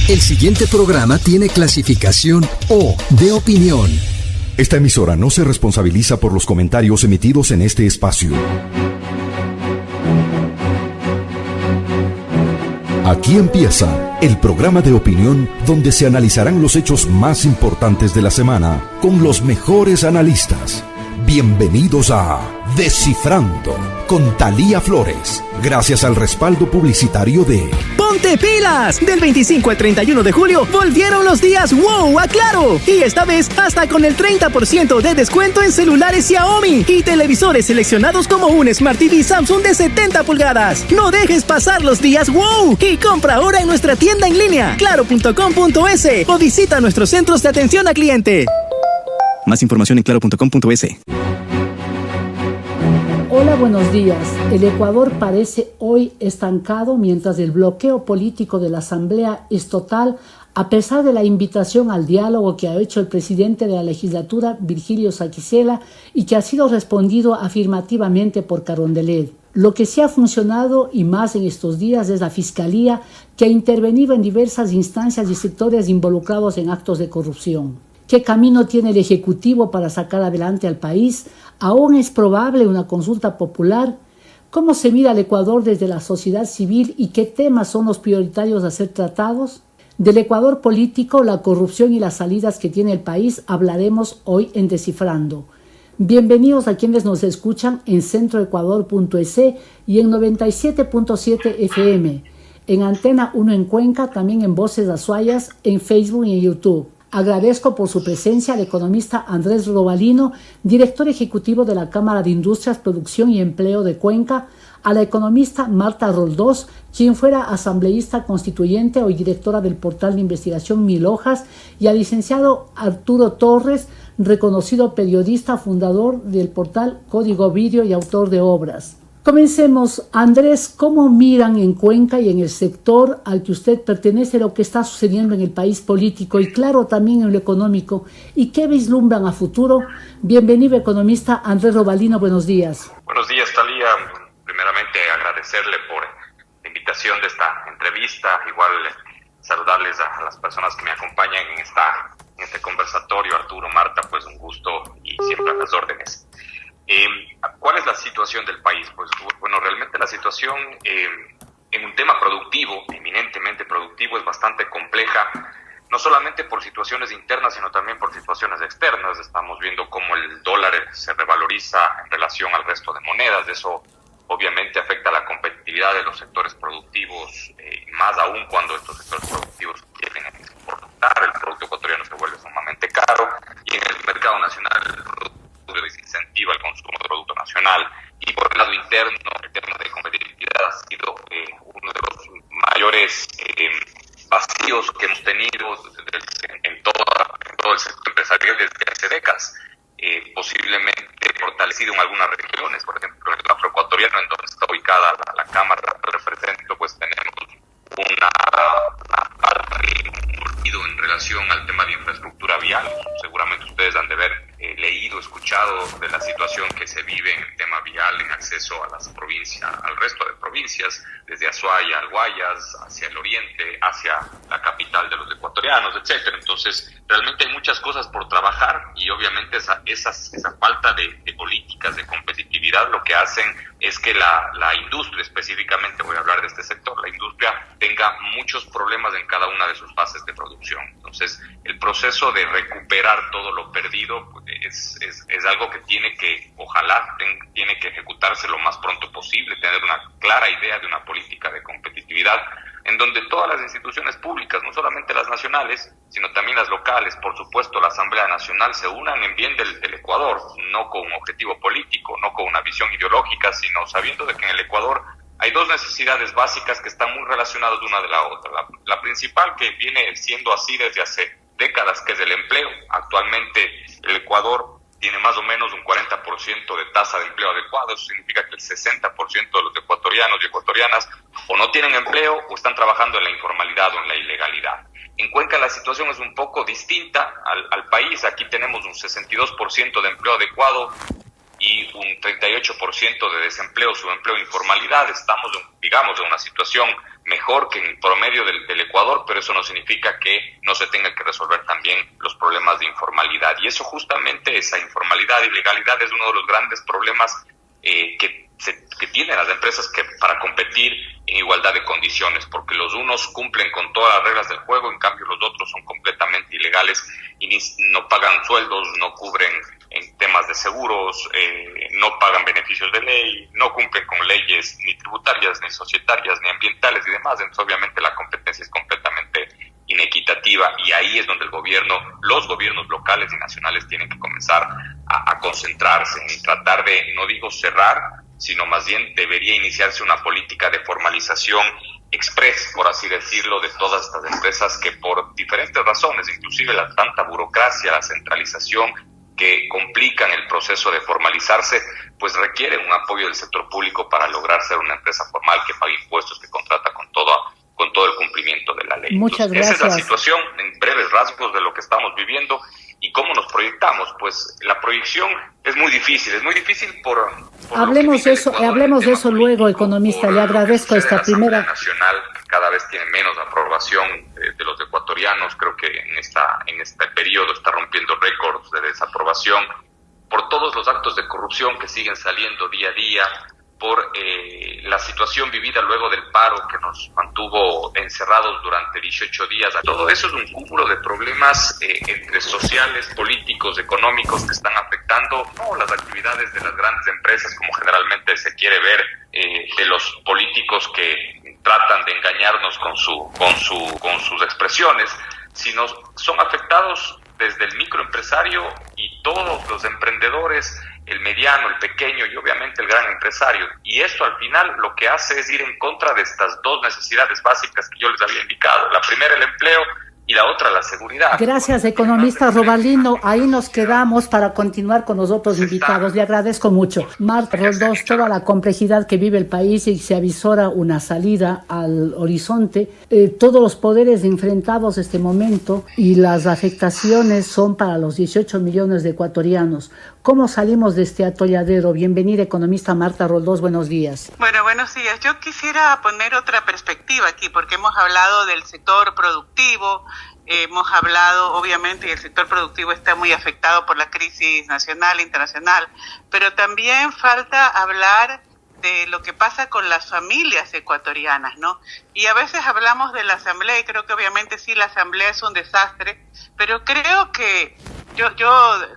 El siguiente programa tiene clasificación O, de opinión. Esta emisora no se responsabiliza por los comentarios emitidos en este espacio. Aquí empieza el programa de opinión donde se analizarán los hechos más importantes de la semana con los mejores analistas. Bienvenidos a Descifrando con Thalía Flores, gracias al respaldo publicitario de ¡Ponte pilas! Del 25 al 31 de julio volvieron los días WOW a Claro. Y esta vez hasta con el 30% de descuento en celulares Xiaomi y televisores seleccionados como un Smart TV Samsung de 70 pulgadas. No dejes pasar los días WOW y compra ahora en nuestra tienda en línea claro.com.es o visita nuestros centros de atención a cliente. Más información en claro.com.es. Hola, buenos días. El Ecuador parece hoy estancado mientras el bloqueo político de la Asamblea es total, a pesar de la invitación al diálogo que ha hecho el presidente de la legislatura, Virgilio Saquicela, y que ha sido respondido afirmativamente por Carondelet. Lo que sí ha funcionado, y más en estos días, es la Fiscalía, que ha intervenido en diversas instancias y sectores involucrados en actos de corrupción. ¿Qué camino tiene el Ejecutivo para sacar adelante al país? ¿Aún es probable una consulta popular? ¿Cómo se mira al Ecuador desde la sociedad civil y qué temas son los prioritarios a ser tratados? Del Ecuador político, la corrupción y las salidas que tiene el país hablaremos hoy en Descifrando. Bienvenidos a quienes nos escuchan en centroecuador.es y en 97.7 FM, en Antena 1 en Cuenca, también en Voces Azuayas, en Facebook y en YouTube. Agradezco por su presencia al economista Andrés Robalino, director ejecutivo de la Cámara de Industrias, Producción y Empleo de Cuenca, a la economista Marta Roldós, quien fuera asambleísta constituyente hoy directora del portal de investigación Mil Hojas, y al licenciado Arturo Torres, reconocido periodista, fundador del portal Código Video y autor de obras. Comencemos. Andrés, ¿cómo miran en Cuenca y en el sector al que usted pertenece lo que está sucediendo en el país político y claro también en lo económico? ¿Y qué vislumbran a futuro? Bienvenido, economista Andrés Robalino, buenos días. Buenos días, Thalía. Primeramente agradecerle por la invitación de esta entrevista, igual saludarles a las personas que me acompañan en este conversatorio. Arturo, Marta, pues un gusto y siempre a las órdenes. ¿Cuál es la situación del país? Pues bueno, realmente la situación en un tema productivo, eminentemente productivo, es bastante compleja, no solamente por situaciones internas, sino también por situaciones externas. Estamos viendo cómo el dólar se revaloriza en relación al resto de monedas. Eso obviamente afecta a la competitividad de los sectores productivos, más aún cuando estos sectores productivos quieren exportar. El producto ecuatoriano se vuelve sumamente caro y en el mercado nacional el producto desincentiva el consumo de producto nacional. Y por el lado interno, el tema de competitividad ha sido uno de los mayores vacíos que hemos tenido en todo el sector empresarial desde hace décadas. Posiblemente fortalecido en algunas regiones, por ejemplo en el afroecuatoriano, en donde está ubicada la Cámara que represento, pues tenemos una olvido en relación al tema de infraestructura vial. Seguramente ustedes han de haber leído, escuchado de la situación que se vive en el tema vial, en acceso a las provincias, al resto de provincias, desde Azuaya al Guayas, hacia el oriente, hacia la capital de los ecuatorianos, etcétera. Entonces, realmente hay muchas cosas por trabajar y obviamente esa falta de políticas de competitividad lo que hacen es que la industria, específicamente voy a hablar de este sector, la industria tenga muchos problemas en cada una de sus fases de producción. Entonces, el proceso de recuperar todo lo perdido pues, es algo que tiene que ejecutarse lo más pronto posible, tener una clara idea de una política de competitividad en donde todas las instituciones públicas, no solamente las nacionales, sino también las locales, por supuesto la Asamblea Nacional, se unan en bien del Ecuador, no con un objetivo político, no con una visión ideológica, sino sabiendo de que en el Ecuador hay dos necesidades básicas que están muy relacionadas una de la otra. La principal, que viene siendo así desde hace décadas, que es el empleo. Actualmente el Ecuador tiene más o menos un 40% de tasa de empleo adecuado. Eso significa que el 60% de los ecuatorianos y ecuatorianas o no tienen empleo o están trabajando en la informalidad o en la ilegalidad. En Cuenca la situación es un poco distinta al país. Aquí tenemos un 62% de empleo adecuado y un 38% de desempleo, subempleo e informalidad. Estamos, digamos, en una situación mejor que en promedio del Ecuador, pero eso no significa que no se tenga que resolver también los problemas de informalidad. Y eso justamente, esa informalidad y ilegalidad es uno de los grandes problemas que tienen las empresas para competir en igualdad de condiciones, porque los unos cumplen con todas las reglas del juego, en cambio los otros son completamente ilegales y no pagan sueldos, no cubren en temas de seguros, no pagan beneficios de ley, no cumplen con leyes ni tributarias, ni societarias, ni ambientales y demás. Entonces obviamente la competencia es completamente inequitativa, y ahí es donde los gobiernos locales y nacionales tienen que comenzar a concentrarse en tratar de, no digo cerrar, sino más bien debería iniciarse una política de formalización express, por así decirlo, de todas estas empresas que por diferentes razones, inclusive la tanta burocracia, la centralización, que complican el proceso de formalizarse, pues requieren un apoyo del sector público para lograr ser una empresa formal que pague impuestos, que contrata con todo el cumplimiento de la ley. Muchas gracias. Esa es la situación en breves rasgos de lo que estamos viviendo. ¿Y cómo nos proyectamos? Pues la proyección es muy difícil por hablemos de eso luego, economista. Le agradezco esta primera. La Nacional cada vez tiene menos aprobación de los ecuatorianos. Creo que en este periodo está rompiendo récords de desaprobación por todos los actos de corrupción que siguen saliendo día a día, por la situación vivida luego del paro que nos mantuvo encerrados durante 18 días. Todo eso es un cúmulo de problemas entre sociales, políticos, económicos, que están afectando no las actividades de las grandes empresas, como generalmente se quiere ver, de los políticos que tratan de engañarnos con sus expresiones, sino son afectados desde el microempresario y todos los emprendedores, el mediano, el pequeño y obviamente el gran empresario. Y esto al final lo que hace es ir en contra de estas dos necesidades básicas que yo les había indicado. La primera, el empleo, y la otra, la seguridad. Gracias, economista Robalino. Ahí nos quedamos para continuar con los otros invitados. Le agradezco mucho. Marta Roldós, toda la complejidad que vive el país y se avisora una salida al horizonte. Todos los poderes enfrentados este momento y las afectaciones son para los 18 millones de ecuatorianos. ¿Cómo salimos de este atolladero? Bienvenida, economista Marta Roldós. Buenos días. Bueno, buenos días. Yo quisiera poner otra perspectiva aquí, porque hemos hablado del sector productivo, hemos hablado, obviamente, y el sector productivo está muy afectado por la crisis nacional e internacional, pero también falta hablar de lo que pasa con las familias ecuatorianas, ¿no? Y a veces hablamos de la asamblea, y creo que obviamente sí, la asamblea es un desastre, pero creo que yo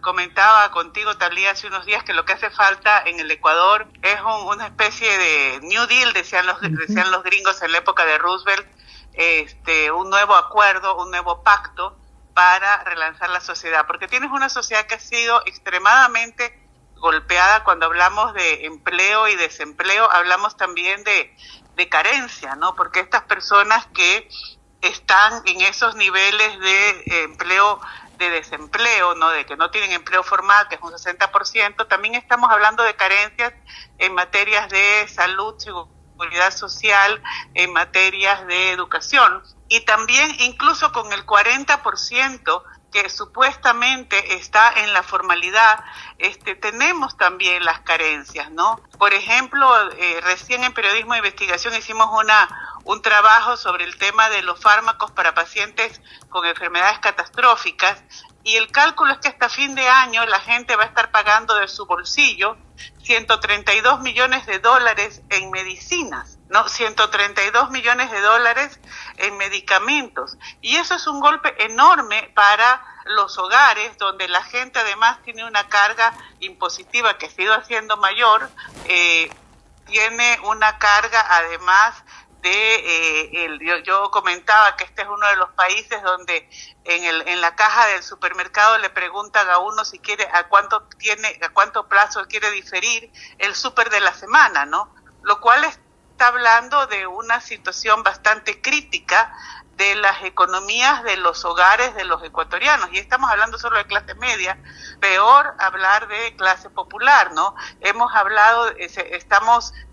comentaba contigo, Talía, hace unos días, que lo que hace falta en el Ecuador es una especie de New Deal, decían los gringos en la época de Roosevelt, un nuevo acuerdo, un nuevo pacto para relanzar la sociedad, porque tienes una sociedad que ha sido extremadamente golpeada. Cuando hablamos de empleo y desempleo, hablamos también de carencia, ¿no? Porque estas personas que están en esos niveles de empleo, de desempleo, ¿no? De que no tienen empleo formal, que es un 60%, también estamos hablando de carencias en materias de salud, seguridad social, en materias de educación, y también incluso con el 40% que supuestamente está en la formalidad, tenemos también las carencias, ¿no? Por ejemplo, recién en Periodismo de Investigación hicimos un trabajo sobre el tema de los fármacos para pacientes con enfermedades catastróficas, y el cálculo es que hasta fin de año la gente va a estar pagando de su bolsillo $132 millones en medicinas, ¿no? 132 millones de dólares en medicamentos. Y eso es un golpe enorme para los hogares, donde la gente además tiene una carga impositiva que se ha ido haciendo mayor, tiene una carga además de yo comentaba que este es uno de los países donde en la caja del supermercado le preguntan a uno si quiere a cuánto plazo quiere diferir el súper de la semana, ¿no? Lo cual está hablando de una situación bastante crítica de las economías de los hogares de los ecuatorianos, y estamos hablando solo de clase media, peor hablar de clase popular, ¿no? Hemos hablado,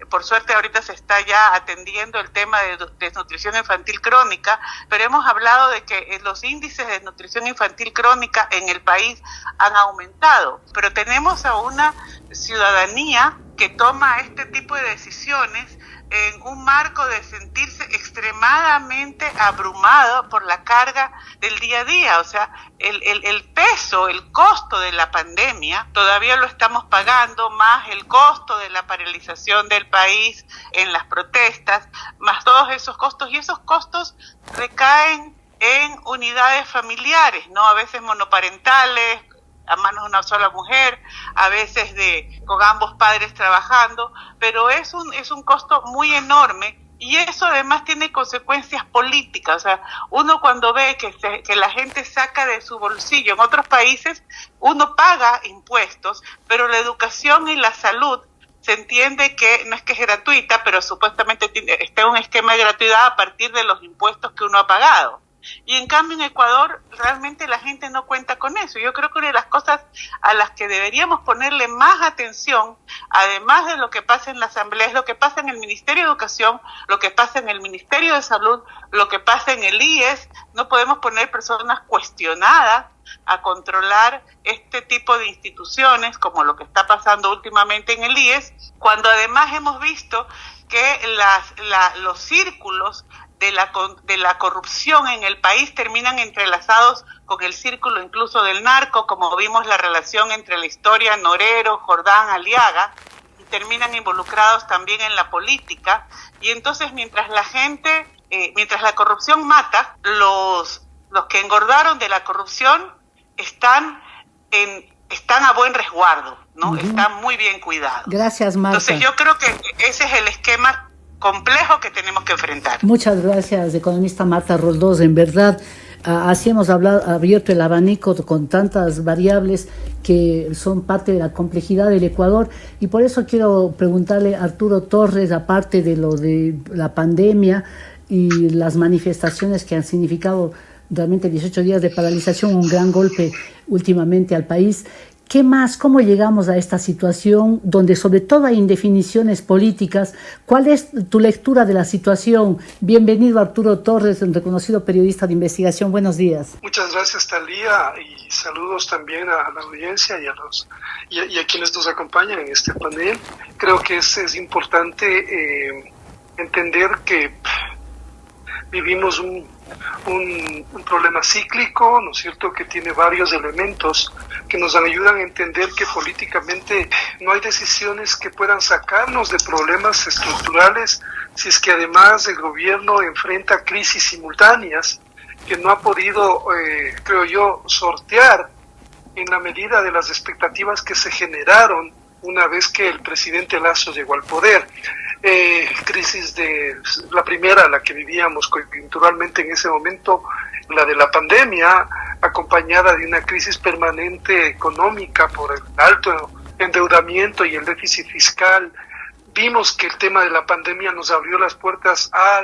por suerte ahorita se está ya atendiendo el tema de desnutrición infantil crónica, pero hemos hablado de que los índices de desnutrición infantil crónica en el país han aumentado, pero tenemos a una ciudadanía que toma este tipo de decisiones en un marco de sentirse extremadamente abrumado por la carga del día a día. O sea, el peso, el costo de la pandemia todavía lo estamos pagando, más el costo de la paralización del país en las protestas, más todos esos costos, y esos costos recaen en unidades familiares, ¿no? A veces monoparentales, a manos de una sola mujer, a veces con ambos padres trabajando, pero es un costo muy enorme, y eso además tiene consecuencias políticas. O sea, uno cuando ve que la gente saca de su bolsillo, en otros países uno paga impuestos, pero la educación y la salud se entiende que no es que es gratuita, pero supuestamente está en un esquema de gratuidad a partir de los impuestos que uno ha pagado. Y en cambio en Ecuador realmente la gente no cuenta con eso. Yo creo que una de las cosas a las que deberíamos ponerle más atención, además de lo que pasa en la Asamblea, es lo que pasa en el Ministerio de Educación, lo que pasa en el Ministerio de Salud, lo que pasa en el IES. No podemos poner personas cuestionadas a controlar este tipo de instituciones, como lo que está pasando últimamente en el IES, cuando además hemos visto que los círculos de la corrupción en el país terminan entrelazados con el círculo incluso del narco, como vimos la relación entre la historia Norero, Jordán, Aliaga, y terminan involucrados también en la política. Y entonces mientras la corrupción mata, los que engordaron de la corrupción están a buen resguardo, ¿no? Uh-huh. Están muy bien cuidados. Gracias, Marta. Entonces yo creo que ese es el esquema complejo que tenemos que enfrentar. Muchas gracias, economista Marta Roldós. En verdad, así hemos abierto el abanico con tantas variables que son parte de la complejidad del Ecuador, y por eso quiero preguntarle a Arturo Torres, aparte de lo de la pandemia y las manifestaciones que han significado realmente 18 días de paralización, un gran golpe últimamente al país. ¿Qué más? ¿Cómo llegamos a esta situación donde sobre todo hay indefiniciones políticas? ¿Cuál es tu lectura de la situación? Bienvenido Arturo Torres, un reconocido periodista de investigación. Buenos días. Muchas gracias, Talía, y saludos también a la audiencia y a quienes nos acompañan en este panel. Creo que es importante entender que vivimos un problema cíclico, ¿no es cierto?, que tiene varios elementos que nos ayudan a entender que políticamente no hay decisiones que puedan sacarnos de problemas estructurales si es que además el gobierno enfrenta crisis simultáneas que no ha podido, creo yo, sortear en la medida de las expectativas que se generaron una vez que el presidente Lasso llegó al poder. Crisis la primera, la que vivíamos coyunturalmente en ese momento, la de la pandemia, acompañada de una crisis permanente económica por el alto endeudamiento y el déficit fiscal. Vimos que el tema de la pandemia nos abrió las puertas a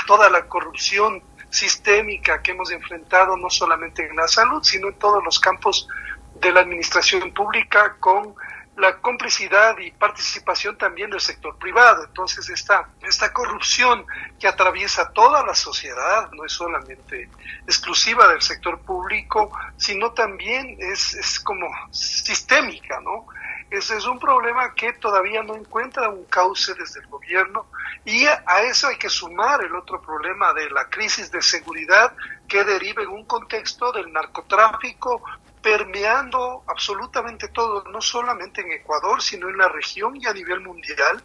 toda la corrupción sistémica que hemos enfrentado no solamente en la salud, sino en todos los campos de la administración pública, con la complicidad y participación también del sector privado. Entonces esta corrupción que atraviesa toda la sociedad no es solamente exclusiva del sector público, sino también es como sistémica, ¿no? Ese es un problema que todavía no encuentra un cauce desde el gobierno, y a eso hay que sumar el otro problema de la crisis de seguridad que deriva en un contexto del narcotráfico permeando absolutamente todo, no solamente en Ecuador, sino en la región y a nivel mundial.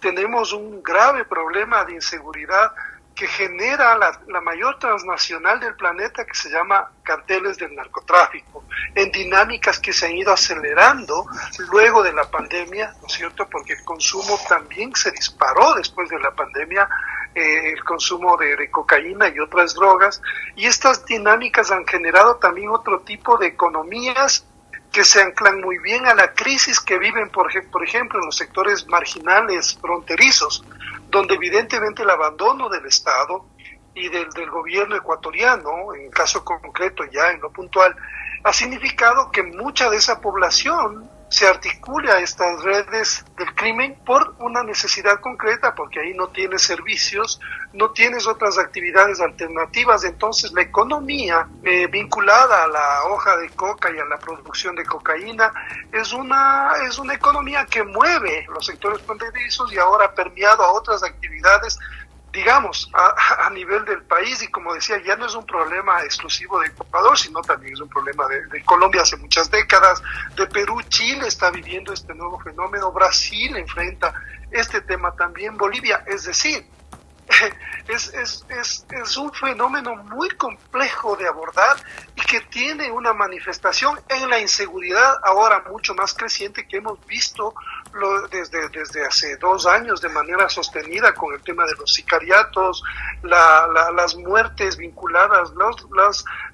Tenemos un grave problema de inseguridad que genera la mayor transnacional del planeta, que se llama carteles del narcotráfico, en dinámicas que se han ido acelerando luego de la pandemia, ¿no es cierto?, porque el consumo también se disparó después de la pandemia, el consumo de cocaína y otras drogas, y estas dinámicas han generado también otro tipo de economías que se anclan muy bien a la crisis que viven, por ejemplo, en los sectores marginales fronterizos, donde evidentemente el abandono del Estado y del gobierno ecuatoriano, en caso concreto ya en lo puntual, ha significado que mucha de esa población se articula estas redes del crimen por una necesidad concreta, porque ahí no tienes servicios, no tienes otras actividades alternativas. Entonces la economía vinculada a la hoja de coca y a la producción de cocaína es una economía que mueve los sectores fronterizos y ahora ha permeado a otras actividades, digamos, a nivel del país. Y como decía, ya no es un problema exclusivo de Ecuador, sino también es un problema de Colombia hace muchas décadas, de Perú. Chile está viviendo este nuevo fenómeno, Brasil enfrenta este tema también, Bolivia. Es decir, es un fenómeno muy complejo de abordar y que tiene una manifestación en la inseguridad ahora mucho más creciente, que hemos visto desde hace 2 años de manera sostenida con el tema de los sicariatos, las muertes vinculadas,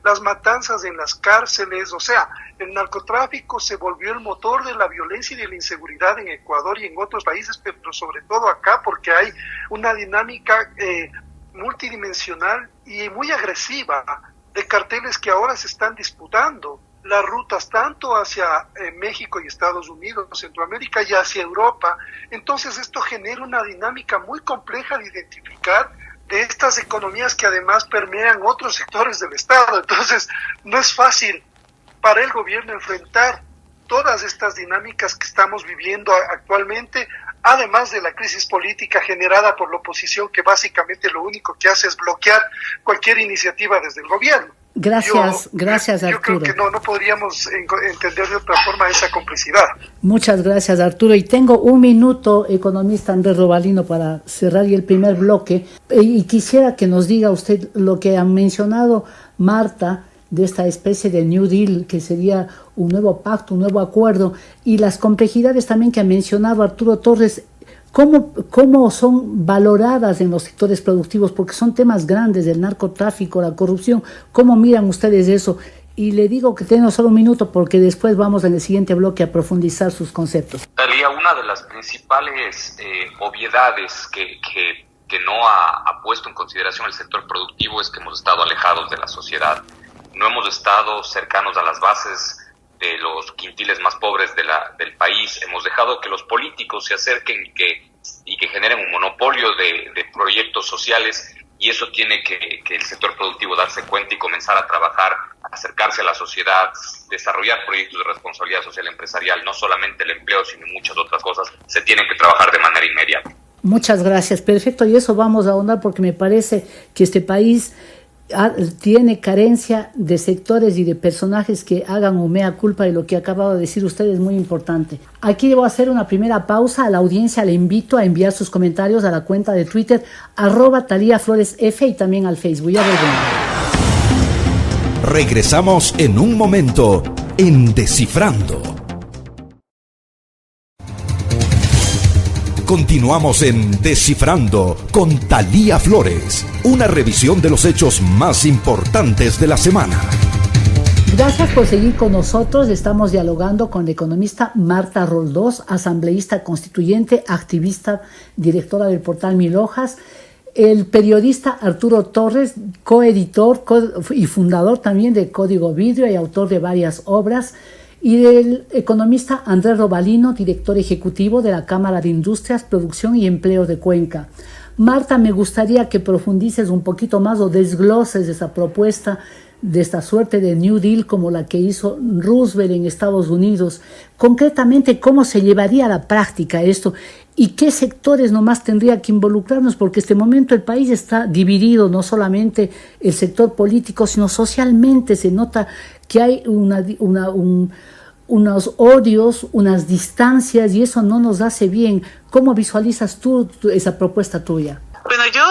las matanzas en las cárceles. O sea, el narcotráfico se volvió el motor de la violencia y de la inseguridad en Ecuador y en otros países, pero sobre todo acá, porque hay una dinámica multidimensional y muy agresiva de carteles que ahora se están disputando las rutas tanto hacia México y Estados Unidos, Centroamérica, y hacia Europa. Entonces esto genera una dinámica muy compleja de identificar de estas economías que además permean otros sectores del Estado. Entonces no es fácil para el gobierno enfrentar todas estas dinámicas que estamos viviendo actualmente, además de la crisis política generada por la oposición, que básicamente lo único que hace es bloquear cualquier iniciativa desde el gobierno. Gracias Arturo. Yo creo que no podríamos entender de otra forma esa complicidad. Muchas gracias, Arturo. Y tengo 1 minuto, economista Andrés Robalino, para cerrar el primer bloque. Y quisiera que nos diga usted lo que ha mencionado Marta, de esta especie de New Deal, que sería un nuevo pacto, un nuevo acuerdo, y las complejidades también que ha mencionado Arturo Torres. ¿Cómo son valoradas en los sectores productivos? Porque son temas grandes, el narcotráfico, la corrupción. ¿Cómo miran ustedes eso? Y le digo que tengo solo 1 minuto porque después vamos en el siguiente bloque a profundizar sus conceptos. Talía, una de las principales obviedades que no ha puesto en consideración el sector productivo es que hemos estado alejados de la sociedad. No hemos estado cercanos a las bases de los quintiles más pobres del país. Hemos dejado que los políticos se acerquen y que generen un monopolio de proyectos sociales, y eso tiene que el sector productivo darse cuenta y comenzar a trabajar, acercarse a la sociedad, desarrollar proyectos de responsabilidad social empresarial. No solamente el empleo, sino muchas otras cosas se tienen que trabajar de manera inmediata. Muchas gracias, perfecto, y eso vamos a ahondar porque me parece que este país tiene carencia de sectores y de personajes que hagan un mea culpa, y lo que acabado de decir usted es muy importante. Aquí debo hacer una primera pausa. A la audiencia le invito a enviar sus comentarios a la cuenta de Twitter @TaliaFloresF y también al Facebook. Ya volvemos. Regresamos en un momento en Descifrando. Continuamos en Descifrando con Talía Flores, una revisión de los hechos más importantes de la semana. Gracias por seguir con nosotros. Estamos dialogando con la economista Marta Roldós, asambleísta constituyente, activista, directora del portal Mil Hojas, el periodista Arturo Torres, coeditor y fundador también de Código Vidrio y autor de varias obras, y del economista Andrés Robalino, director ejecutivo de la Cámara de Industrias, Producción y Empleo de Cuenca. Marta, me gustaría que profundices un poquito más o desgloses esa propuesta de esta suerte de New Deal como la que hizo Roosevelt en Estados Unidos. Concretamente, ¿cómo se llevaría a la práctica esto? ¿Y qué sectores nomás tendría que involucrarnos? Porque en este momento el país está dividido, no solamente el sector político, sino socialmente. Se nota que hay unos odios, unas distancias, y eso no nos hace bien. ¿Cómo visualizas tú esa propuesta tuya? Bueno, yo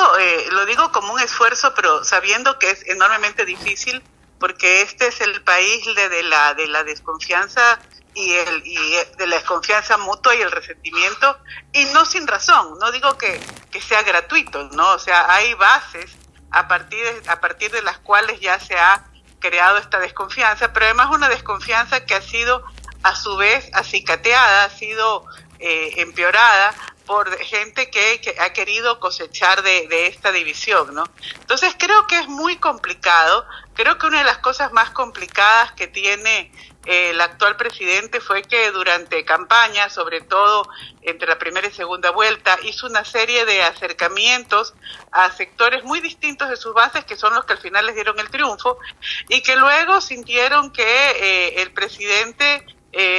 lo digo como un esfuerzo, pero sabiendo que es enormemente difícil, porque este es el país de la desconfianza y de la desconfianza mutua y el resentimiento, y no sin razón. No digo que sea gratuito, ¿no? O sea, hay bases a partir de las cuales ya se ha creado esta desconfianza, pero además una desconfianza que ha sido a su vez acicateada, ha sido empeorada por gente que ha querido cosechar de esta división, ¿no? Entonces creo que es muy complicado Creo que una de las cosas más complicadas que tiene el actual presidente fue que durante campaña, sobre todo entre la primera y segunda vuelta, hizo una serie de acercamientos a sectores muy distintos de sus bases, que son los que al final les dieron el triunfo, y que luego sintieron que el presidente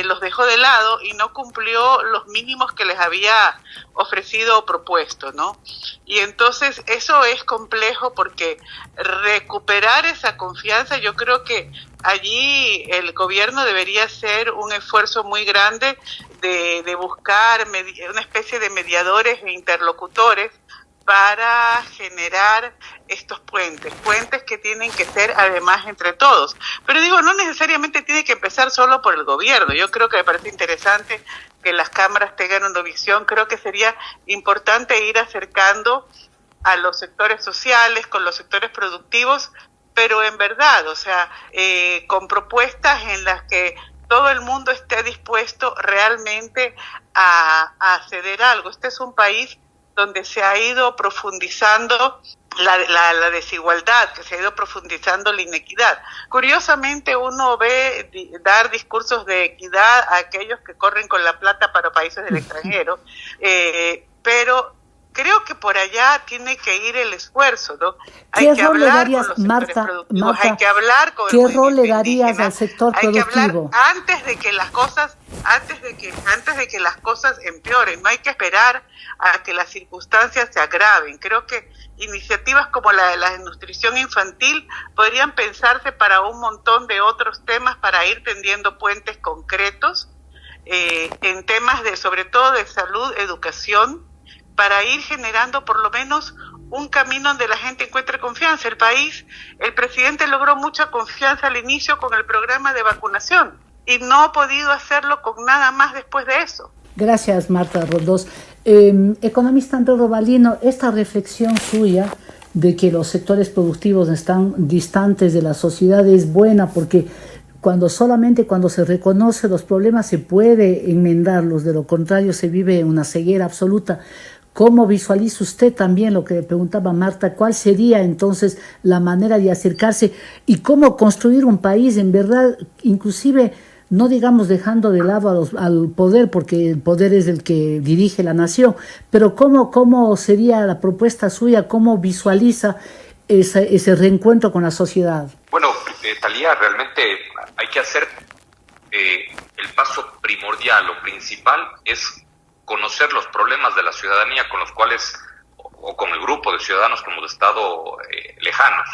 los dejó de lado y no cumplió los mínimos que les había ofrecido o propuesto, ¿no? Y entonces eso es complejo, porque recuperar esa confianza, yo creo que allí el gobierno debería hacer un esfuerzo muy grande de buscar una especie de mediadores e interlocutores para generar estos puentes que tienen que ser además entre todos. Pero digo, no necesariamente tiene que empezar solo por el gobierno. Yo creo que me parece interesante que las cámaras tengan una visión. Creo que sería importante ir acercando a los sectores sociales con los sectores productivos, pero en verdad, o sea, con propuestas en las que todo el mundo esté dispuesto realmente a ceder algo. Este es un país donde se ha ido profundizando la desigualdad, que se ha ido profundizando la inequidad. Curiosamente, uno ve dar discursos de equidad a aquellos que corren con la plata para países del extranjero, pero creo que por allá tiene que ir el esfuerzo, ¿no? ¿Qué rol le darías, Marta, hay que hablar con qué rol le darías al sector productivo? Hay que hablar antes de que las cosas empeoren. No hay que esperar a que las circunstancias se agraven. Creo que iniciativas como la de la desnutrición infantil podrían pensarse para un montón de otros temas, para ir tendiendo puentes concretos en temas sobre todo de salud, educación, para ir generando por lo menos un camino donde la gente encuentre confianza. El presidente logró mucha confianza al inicio con el programa de vacunación y no ha podido hacerlo con nada más después de eso. Gracias, Marta Roldós. Economista Andrés Robalino, esta reflexión suya de que los sectores productivos están distantes de la sociedad es buena, porque cuando se reconoce los problemas se puede enmendarlos, de lo contrario se vive una ceguera absoluta. ¿Cómo visualiza usted también lo que le preguntaba Marta? ¿Cuál sería entonces la manera de acercarse y cómo construir un país en verdad, inclusive, no digamos dejando de lado al poder, porque el poder es el que dirige la nación, pero cómo sería la propuesta suya, cómo visualiza ese reencuentro con la sociedad? Bueno, Thalía, realmente hay que hacer el paso primordial o principal es conocer los problemas de la ciudadanía con los cuales, o con el grupo de ciudadanos que hemos estado lejanos,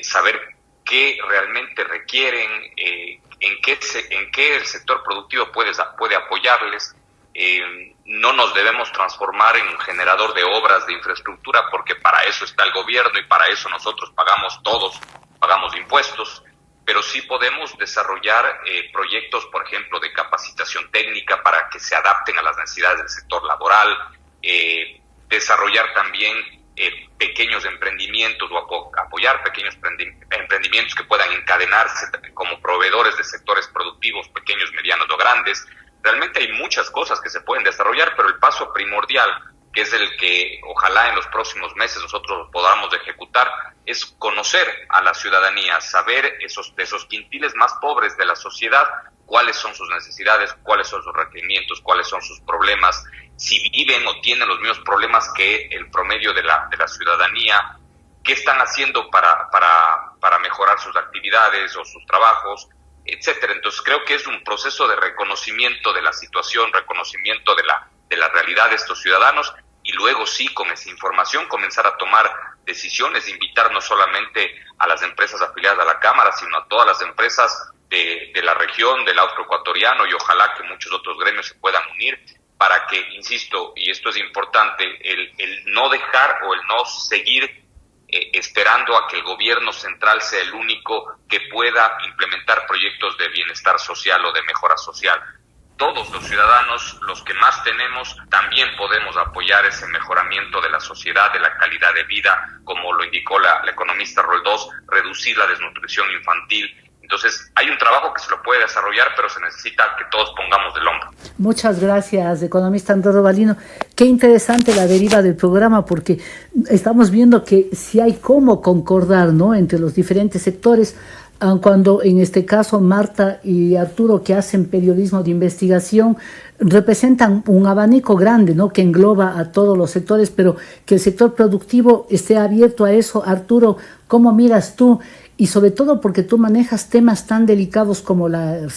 saber qué realmente requieren, en qué el sector productivo puede apoyarles. No nos debemos transformar en un generador de obras, de infraestructura, porque para eso está el gobierno y para eso nosotros pagamos impuestos, pero sí podemos desarrollar proyectos, por ejemplo, de capacitación técnica para que se adapten a las necesidades del sector laboral, desarrollar también pequeños emprendimientos o apoyar pequeños emprendimientos que puedan encadenarse como proveedores de sectores productivos, pequeños, medianos o grandes. Realmente hay muchas cosas que se pueden desarrollar, pero el paso primordial, que es el que ojalá en los próximos meses nosotros podamos ejecutar, es conocer a la ciudadanía, saber de esos quintiles más pobres de la sociedad, cuáles son sus necesidades, cuáles son sus requerimientos, cuáles son sus problemas, si viven o tienen los mismos problemas que el promedio de la ciudadanía, qué están haciendo para mejorar sus actividades o sus trabajos, etcétera. Entonces creo que es un proceso de reconocimiento de la situación, reconocimiento de la realidad de estos ciudadanos, y luego sí, con esa información, comenzar a tomar decisiones, invitar no solamente a las empresas afiliadas a la Cámara, sino a todas las empresas de la región, del austro ecuatoriano, y ojalá que muchos otros gremios se puedan unir para que, insisto, y esto es importante, el no dejar o el no seguir esperando a que el gobierno central sea el único que pueda implementar proyectos de bienestar social o de mejora social. Todos los ciudadanos, los que más tenemos, también podemos apoyar ese mejoramiento de la sociedad, de la calidad de vida, como lo indicó la economista Roldós, reducir la desnutrición infantil. Entonces, hay un trabajo que se lo puede desarrollar, pero se necesita que todos pongamos del hombro. Muchas gracias, economista Andrés Robalino. Qué interesante la deriva del programa, porque estamos viendo que sí hay cómo concordar, ¿no?, entre los diferentes sectores, cuando en este caso Marta y Arturo, que hacen periodismo de investigación, representan un abanico grande, ¿no?, que engloba a todos los sectores, pero que el sector productivo esté abierto a eso. Arturo, ¿cómo miras tú? Y sobre todo porque tú manejas temas tan delicados como la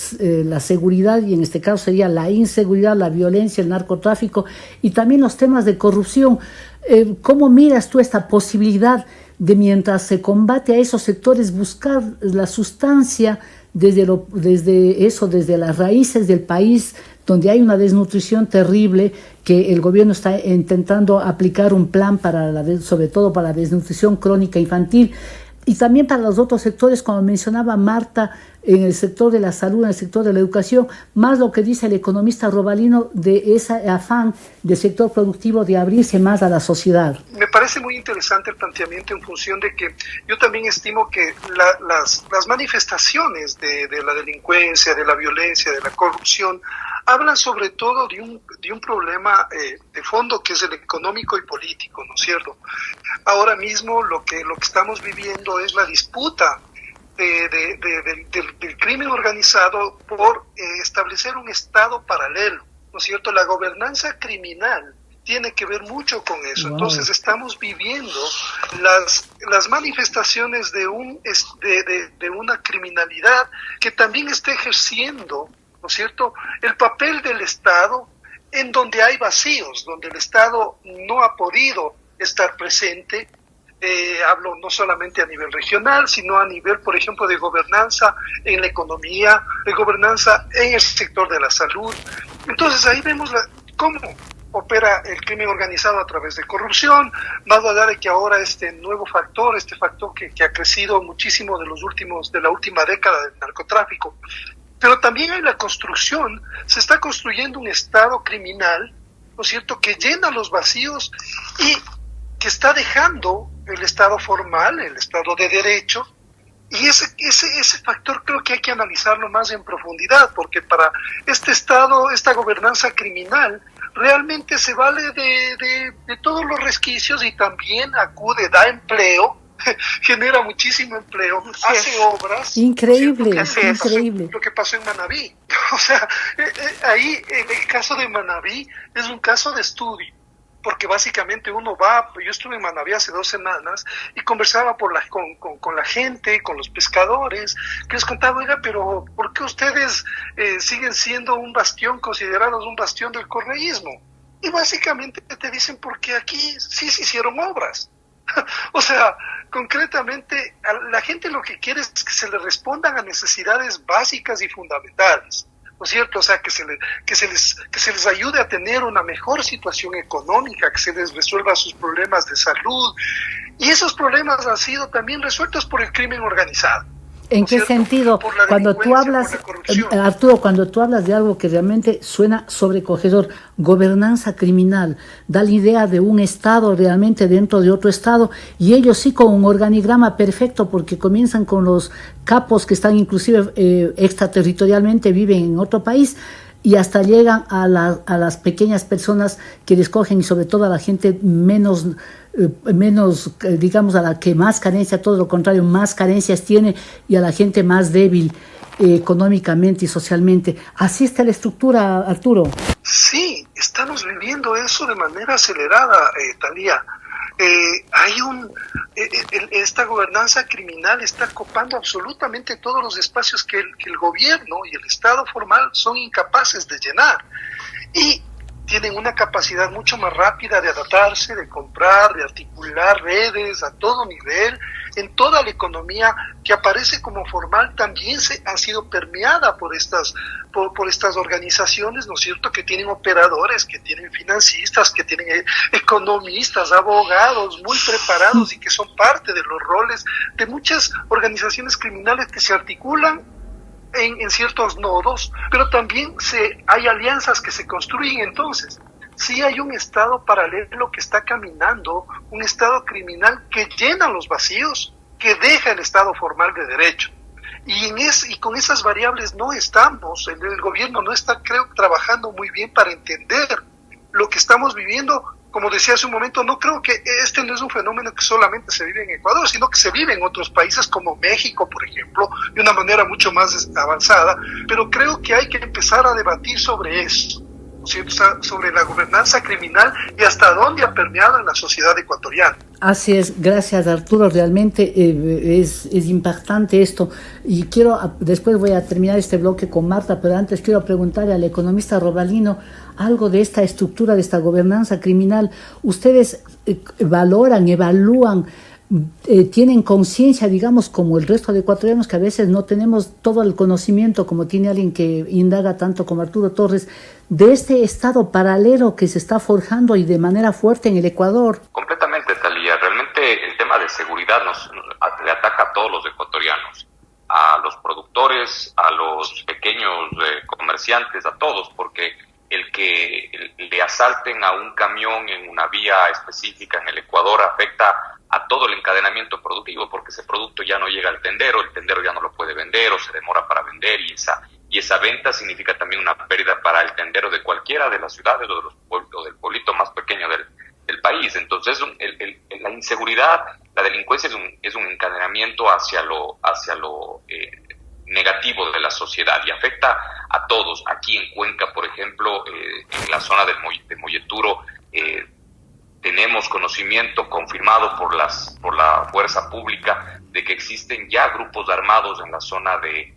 seguridad, y en este caso sería la inseguridad, la violencia, el narcotráfico y también los temas de corrupción. ¿Cómo miras tú esta posibilidad de, mientras se combate a esos sectores, buscar la sustancia desde las raíces del país, donde hay una desnutrición terrible, que el gobierno está intentando aplicar un plan sobre todo para la desnutrición crónica infantil? Y también para los otros sectores, como mencionaba Marta, en el sector de la salud, en el sector de la educación, más lo que dice el economista Robalino de ese afán del sector productivo de abrirse más a la sociedad. Me parece muy interesante el planteamiento, en función de que yo también estimo que las manifestaciones de la delincuencia, de la violencia, de la corrupción, hablan sobre todo de un problema de fondo, que es el económico y político, ¿no es cierto? Ahora mismo lo que estamos viviendo es la disputa del crimen organizado por establecer un Estado paralelo, ¿no es cierto? La gobernanza criminal tiene que ver mucho con eso. Wow. Entonces estamos viviendo las manifestaciones de una criminalidad que también está ejerciendo, ¿no es cierto?, el papel del Estado, en donde hay vacíos, donde el Estado no ha podido estar presente. Hablo no solamente a nivel regional, sino a nivel, por ejemplo, de gobernanza en la economía, de gobernanza en el sector de la salud. Entonces ahí vemos cómo opera el crimen organizado a través de corrupción, más allá de que ahora este factor que ha crecido muchísimo de la última década del narcotráfico. Pero también hay la construcción, se está construyendo un Estado criminal, ¿no es cierto?, que llena los vacíos y que está dejando el Estado formal, el Estado de Derecho, y ese factor creo que hay que analizarlo más en profundidad, porque para este Estado, esta gobernanza criminal, realmente se vale de todos los resquicios, y también da empleo, genera muchísimo empleo, hace obras. Increíble, increíble. Lo que pasó en Manabí. O sea, ahí el caso de Manabí es un caso de estudio, porque básicamente yo estuve en Manabí hace 2 semanas y conversaba con la gente, con los pescadores, que les contaba, oiga, pero ¿por qué ustedes siguen siendo considerados un bastión del correísmo? Y básicamente te dicen, porque aquí sí se hicieron obras. O sea, concretamente, la gente lo que quiere es que se le respondan a necesidades básicas y fundamentales, ¿no es cierto? O sea, que se les ayude a tener una mejor situación económica, que se les resuelva sus problemas de salud. Y esos problemas han sido también resueltos por el crimen organizado. ¿En qué sentido? Cuando tú hablas, Arturo, cuando tú hablas de algo que realmente suena sobrecogedor, gobernanza criminal, da la idea de un Estado realmente dentro de otro Estado, y ellos sí con un organigrama perfecto, porque comienzan con los capos que están inclusive extraterritorialmente, viven en otro país, y hasta llegan a las pequeñas personas que les cogen, y sobre todo a la gente menos, digamos, a la que más carencia, todo lo contrario, más carencias tiene, y a la gente más débil económicamente y socialmente. Así está la estructura, Arturo. Sí, estamos viviendo eso de manera acelerada, Talía. Esta gobernanza criminal está copando absolutamente todos los espacios que el gobierno y el Estado formal son incapaces de llenar, y tienen una capacidad mucho más rápida de adaptarse, de comprar, de articular redes a todo nivel, en toda la economía que aparece como formal. También ha sido permeada por estas organizaciones, ¿no es cierto?, que tienen operadores, que tienen financistas, que tienen economistas, abogados muy preparados, y que son parte de los roles de muchas organizaciones criminales que se articulan en ciertos nodos, pero también hay alianzas que se construyen. Entonces, sí hay un Estado paralelo que está caminando, un Estado criminal que llena los vacíos, que deja el Estado formal de derecho. Y con esas variables no estamos, el gobierno no está, creo, trabajando muy bien para entender lo que estamos viviendo. Como decía hace un momento, no creo que este no es un fenómeno que solamente se vive en Ecuador, sino que se vive en otros países como México, por ejemplo, de una manera mucho más avanzada, pero creo que hay que empezar a debatir sobre eso, sobre la gobernanza criminal y hasta dónde ha permeado en la sociedad ecuatoriana. Así es, gracias Arturo, realmente es impactante esto, y después voy a terminar este bloque con Marta, pero antes quiero preguntarle al economista Robalino algo de esta estructura, de esta gobernanza criminal. ¿Ustedes valoran, evalúan, tienen conciencia, digamos, como el resto de ecuatorianos, que a veces no tenemos todo el conocimiento como tiene alguien que indaga tanto como Arturo Torres, de este estado paralelo que se está forjando y de manera fuerte en el Ecuador? Completamente, Thalía. Realmente el tema de seguridad le ataca a todos los ecuatorianos, a los productores, a los pequeños comerciantes, a todos, porque el que le asalten a un camión en una vía específica en el Ecuador afecta a todo el encadenamiento productivo, porque ese producto ya no llega al tendero, el tendero ya no lo puede vender o se demora para vender, y esa venta significa también una pérdida para el tendero de cualquiera de las ciudades o del pueblito más pequeño del país. Entonces la inseguridad, la delincuencia es un encadenamiento hacia lo negativo de la sociedad y afecta a todos. Aquí en Cuenca, por ejemplo, en la zona de Molleturo, tenemos conocimiento confirmado por la fuerza pública de que existen ya grupos armados en la zona de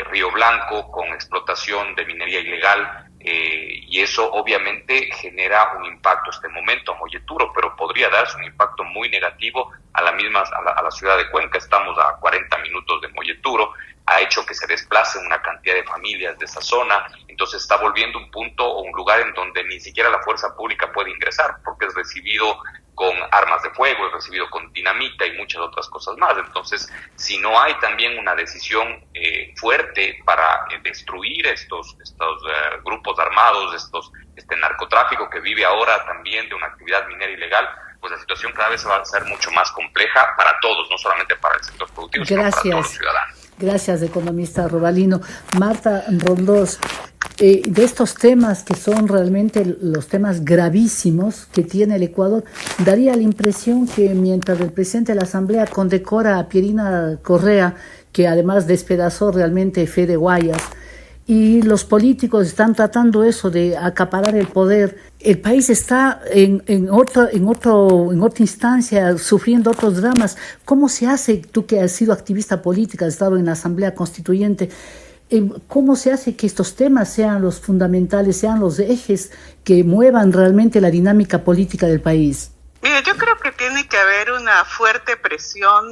Río Blanco con explotación de minería ilegal, y eso obviamente genera un impacto este momento a Molleturo, pero podría darse un impacto muy negativo a la ciudad de Cuenca. Estamos a 40 minutos de Molleturo, ha hecho que se desplacen una cantidad de familias de esa zona, entonces está volviendo un punto o un lugar en donde ni siquiera la fuerza pública puede ingresar, porque es recibido con armas de fuego, es recibido con dinamita y muchas otras cosas más. Entonces, si no hay también una decisión fuerte para destruir estos grupos armados, este narcotráfico que vive ahora también de una actividad minera ilegal, pues la situación cada vez va a ser mucho más compleja para todos, no solamente para el sector productivo, sino para todos los ciudadanos. Gracias, economista Robalino. Marta Roldós, de estos temas que son realmente los temas gravísimos que tiene el Ecuador, daría la impresión que mientras el presidente de la Asamblea condecora a Pierina Correa, que además despedazó realmente Fede Guayas, y los políticos están tratando eso de acaparar el poder, el país está en otra instancia, sufriendo otros dramas. ¿Cómo se hace, tú que has sido activista política, has estado en la Asamblea Constituyente, cómo se hace que estos temas sean los fundamentales, sean los ejes que muevan realmente la dinámica política del país? Mire, yo creo que tiene que haber una fuerte presión,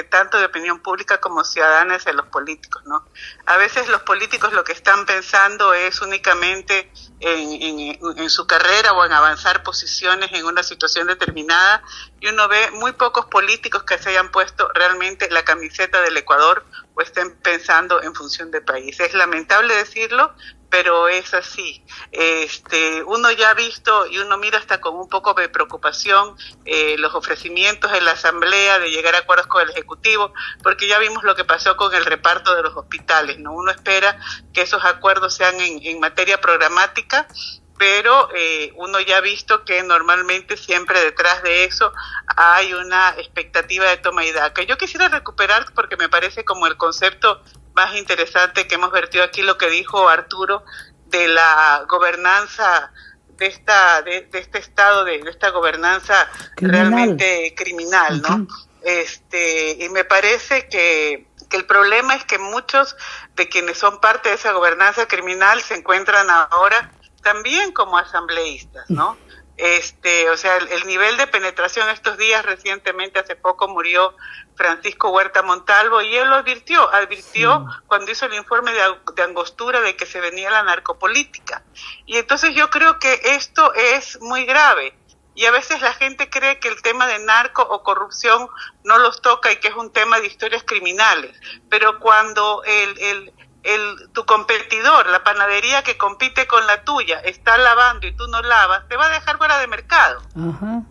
tanto de opinión pública como ciudadana hacia los políticos, ¿no? A veces los políticos lo que están pensando es únicamente en su carrera o en avanzar posiciones en una situación determinada, y uno ve muy pocos políticos que se hayan puesto realmente la camiseta del Ecuador o estén pensando en función del país. Es lamentable decirlo, pero es así. Uno ya ha visto y uno mira hasta con un poco de preocupación los ofrecimientos en la Asamblea de llegar a acuerdos con el Ejecutivo, porque ya vimos lo que pasó con el reparto de los hospitales, ¿no? Uno espera que esos acuerdos sean en materia programática, pero uno ya ha visto que normalmente siempre detrás de eso hay una expectativa de toma y daca. Yo quisiera recuperar, porque me parece como el concepto más interesante que hemos vertido aquí, lo que dijo Arturo de la gobernanza de este estado, de esta gobernanza realmente criminal, ¿no? Y me parece que el problema es que muchos de quienes son parte de esa gobernanza criminal se encuentran ahora también como asambleístas, ¿no? O sea, el nivel de penetración estos días, recientemente, hace poco murió Francisco Huerta Montalvo, y él lo advirtió cuando hizo el informe de Angostura de que se venía la narcopolítica. Y entonces yo creo que esto es muy grave, y a veces la gente cree que el tema de narco o corrupción no los toca y que es un tema de historias criminales, pero cuando tu competidor, la panadería que compite con la tuya, está lavando y tú no lavas, te va a dejar fuera de mercado. Ajá.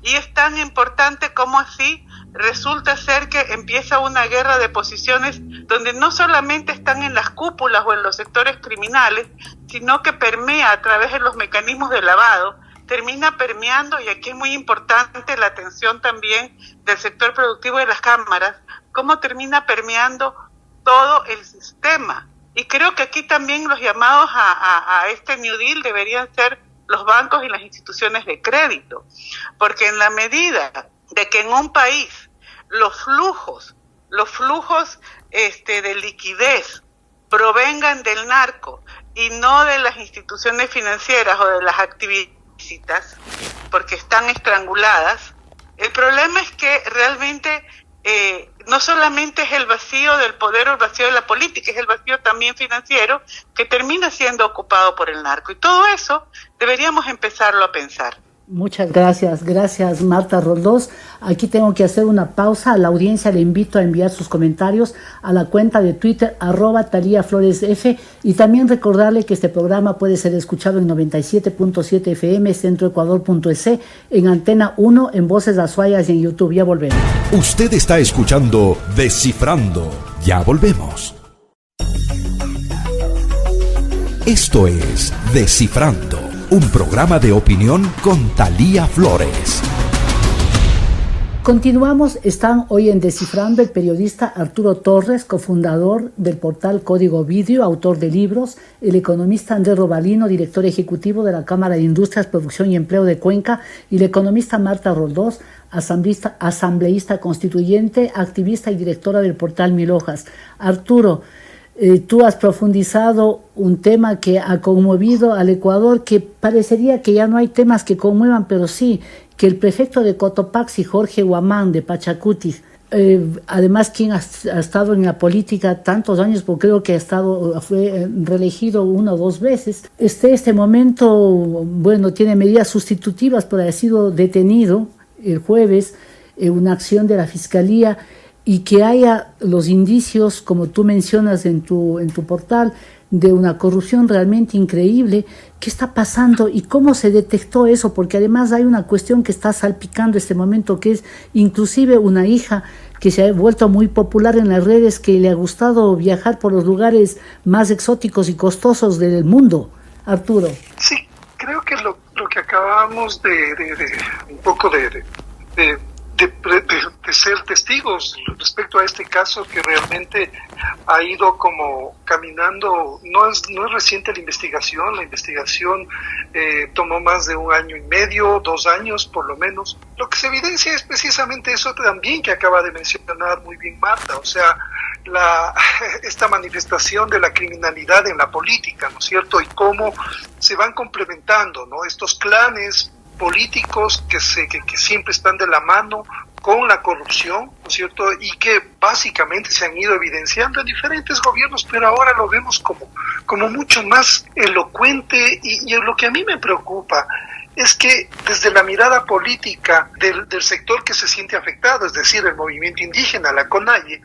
Y es tan importante como así resulta ser que empieza una guerra de posiciones donde no solamente están en las cúpulas o en los sectores criminales, sino que permea a través de los mecanismos de lavado, termina permeando, y aquí es muy importante la atención también del sector productivo de las cámaras, cómo termina permeando todo el sistema. Y creo que aquí también los llamados a este New Deal deberían ser los bancos y las instituciones de crédito, porque en la medida de que en un país los flujos de liquidez provengan del narco y no de las instituciones financieras o de las actividades, porque están estranguladas, el problema es que realmente no solamente es el vacío del poder o el vacío de la política, es el vacío también financiero que termina siendo ocupado por el narco. Y todo eso deberíamos empezarlo a pensar. Muchas gracias Marta Roldós. Aquí tengo que hacer una pausa. A la audiencia le invito a enviar sus comentarios a la cuenta de Twitter @TaliaFloresF, y también recordarle que este programa puede ser escuchado en 97.7 FM, centroecuador.es, en Antena 1, en Voces Azuayas y en YouTube. Ya volvemos. Usted está escuchando Descifrando. Ya volvemos. Esto es Descifrando, un programa de opinión con Thalía Flores. Continuamos, están hoy en Descifrando el periodista Arturo Torres, cofundador del portal Código Video, autor de libros, el economista Andrés Robalino, director ejecutivo de la Cámara de Industrias, Producción y Empleo de Cuenca, y la economista Marta Roldós, asambleísta constituyente, activista y directora del portal Mil Hojas. Arturo, tú has profundizado un tema que ha conmovido al Ecuador, que parecería que ya no hay temas que conmuevan, pero sí, que el prefecto de Cotopaxi, Jorge Guamán, de Pachacuti, además quien ha estado en la política tantos años, porque creo que fue reelegido 1 o 2 veces, este momento, bueno, tiene medidas sustitutivas, pero ha sido detenido el jueves en una acción de la Fiscalía, y que haya los indicios, como tú mencionas en tu portal, de una corrupción realmente increíble. ¿Qué está pasando y cómo se detectó eso? Porque además hay una cuestión que está salpicando este momento, que es inclusive una hija que se ha vuelto muy popular en las redes, que le ha gustado viajar por los lugares más exóticos y costosos del mundo. Arturo. Sí, creo que lo que acabamos de un poco de ser testigos respecto a este caso, que realmente ha ido como caminando. No es reciente la investigación tomó más de 1 año y medio, 2 años por lo menos. Lo que se evidencia es precisamente eso también que acaba de mencionar muy bien Marta, o sea, esta manifestación de la criminalidad en la política, ¿no es cierto? Y cómo se van complementando, ¿no?, estos clanes políticos que siempre están de la mano con la corrupción, ¿no es cierto?, y que básicamente se han ido evidenciando en diferentes gobiernos, pero ahora lo vemos como mucho más elocuente, y lo que a mí me preocupa es que desde la mirada política del sector que se siente afectado, es decir, el movimiento indígena, la CONAIE,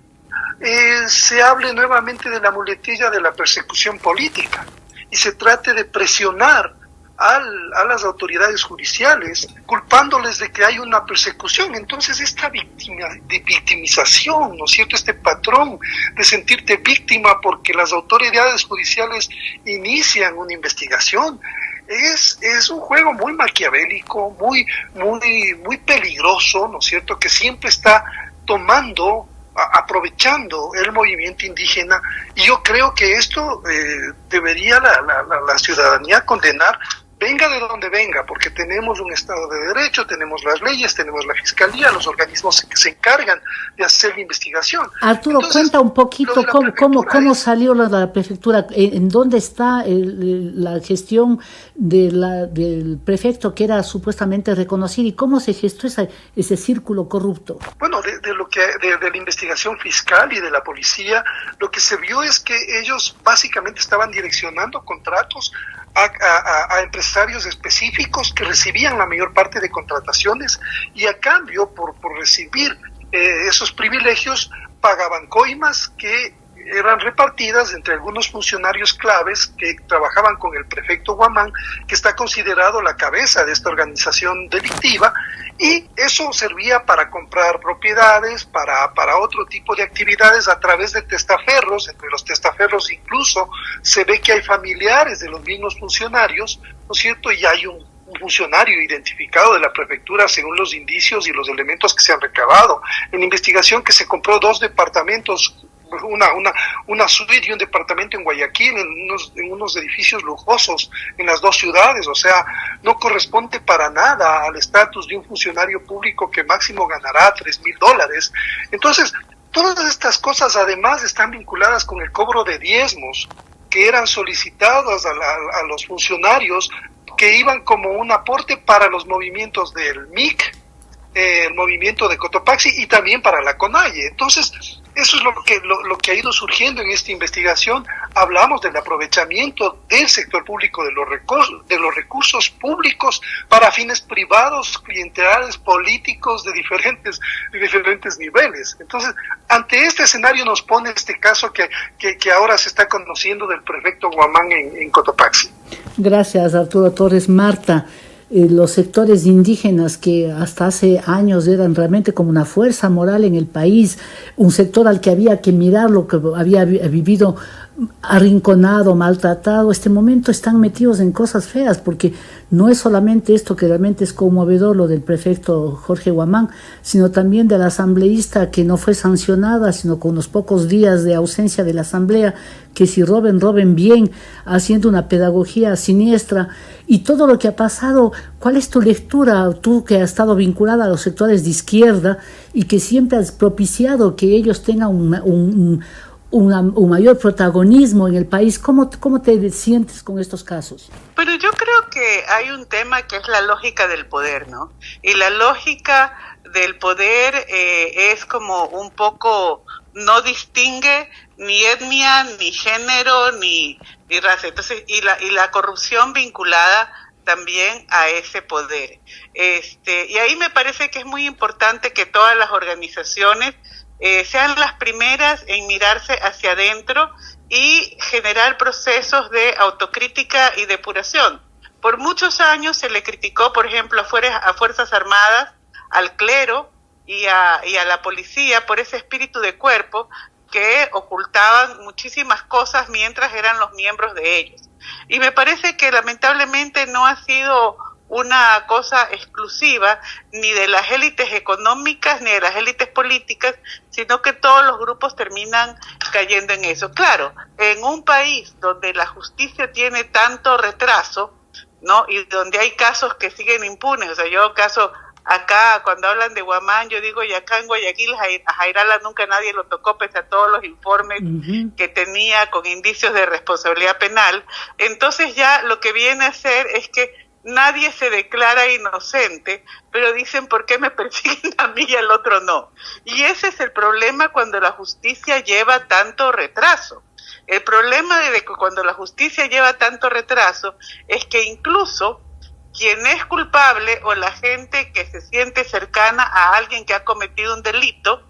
se hable nuevamente de la muletilla de la persecución política y se trate de presionar a las autoridades judiciales, culpándoles de que hay una persecución. Entonces esta victimización, ¿no es cierto?, este patrón de sentirte víctima porque las autoridades judiciales inician una investigación, es un juego muy maquiavélico, muy peligroso, ¿no es cierto?, que siempre está aprovechando el movimiento indígena. Y yo creo que esto debería la ciudadanía condenar, venga de donde venga, porque tenemos un Estado de Derecho, tenemos las leyes, tenemos la Fiscalía, los organismos que se encargan de hacer la investigación. Arturo, entonces, cuenta un poquito cómo salió la prefectura, en dónde está la gestión del prefecto que era supuestamente reconocido, y cómo se gestó ese círculo corrupto. Bueno, de la investigación fiscal y de la policía, lo que se vio es que ellos básicamente estaban direccionando contratos a empresarios específicos que recibían la mayor parte de contrataciones, y a cambio por recibir esos privilegios pagaban coimas que eran repartidas entre algunos funcionarios claves que trabajaban con el prefecto Guamán, que está considerado la cabeza de esta organización delictiva, y eso servía para comprar propiedades, para otro tipo de actividades a través de testaferros. Entre los testaferros incluso se ve que hay familiares de los mismos funcionarios, ¿no es cierto? Y hay un funcionario identificado de la prefectura según los indicios y los elementos que se han recabado. En la investigación que se compró 2 departamentos, una suite y un departamento en Guayaquil, en unos edificios lujosos en las 2 ciudades. O sea, no corresponde para nada al estatus de un funcionario público que máximo ganará $3,000. Entonces, todas estas cosas además están vinculadas con el cobro de diezmos que eran solicitados a los funcionarios, que iban como un aporte para los movimientos del MIC, el movimiento de Cotopaxi, y también para la CONAIE. Entonces, eso es lo que ha ido surgiendo en esta investigación. Hablamos del aprovechamiento del sector público de los recursos públicos para fines privados, clientelares, políticos de diferentes niveles. Entonces, ante este escenario nos pone este caso que ahora se está conociendo del prefecto Guamán en Cotopaxi. Gracias, Arturo Torres. Marta, los sectores indígenas que hasta hace años eran realmente como una fuerza moral en el país, un sector al que había que mirar lo que había vivido arrinconado, maltratado, este momento están metidos en cosas feas, porque no es solamente esto que realmente es conmovedor, lo del prefecto Jorge Guamán, sino también de la asambleísta que no fue sancionada, sino con unos pocos días de ausencia de la asamblea, que si roben bien, haciendo una pedagogía siniestra, y todo lo que ha pasado. ¿Cuál es tu lectura, tú que has estado vinculada a los sectores de izquierda y que siempre has propiciado que ellos tengan un mayor protagonismo en el país? ¿Cómo te sientes con estos casos? Pero yo creo que hay un tema que es la lógica del poder, ¿no? Y la lógica del poder es como un poco, no distingue ni etnia, ni género, ni raza. Entonces, y la corrupción vinculada también a ese poder. Y ahí me parece que es muy importante que todas las organizaciones sean las primeras en mirarse hacia adentro y generar procesos de autocrítica y depuración. Por muchos años se le criticó, por ejemplo, a Fuerzas Armadas, al clero y a la policía por ese espíritu de cuerpo que ocultaban muchísimas cosas mientras eran los miembros de ellos. Y me parece que lamentablemente no ha sido una cosa exclusiva ni de las élites económicas ni de las élites políticas, sino que todos los grupos terminan cayendo en eso. Claro, en un país donde la justicia tiene tanto retraso, ¿no? Y donde hay casos que siguen impunes. O sea, acá cuando hablan de Guamán, yo digo, y acá en Guayaquil a Jairala nunca nadie lo tocó, pese a todos los informes que tenía con indicios de responsabilidad penal. Entonces ya lo que viene a ser es que nadie se declara inocente, pero dicen, ¿por qué me persiguen a mí y al otro no? Y ese es el problema cuando la justicia lleva tanto retraso. El problema de cuando la justicia lleva tanto retraso es que incluso quien es culpable o la gente que se siente cercana a alguien que ha cometido un delito